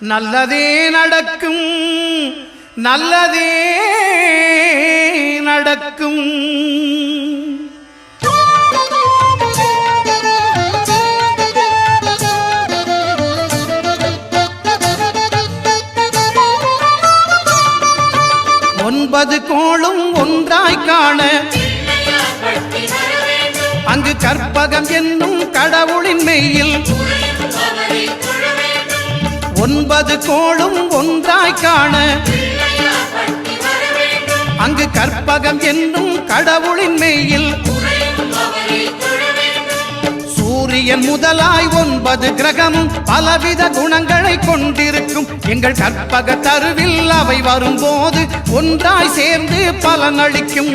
நல்லதே நடக்கும், நல்லதே நடக்கும். ஒன்பது கோளும் ஒன்றாய் காண அங்கு கற்பகம் என்னும் கடவுளின் மெய்யில் ஒன்பது கோளும் ஒன்றாய் காண அங்கு கற்பகம் என்னும் கடவுளின் மெய்யில் சூரியன் முதலாய் 9 கிரகமும் பலவித குணங்களை கொண்டிருக்கும். எங்கள் கற்பக தருவில் அவை வரும்போது ஒன்றாய் சேர்ந்து பலனளிக்கும்.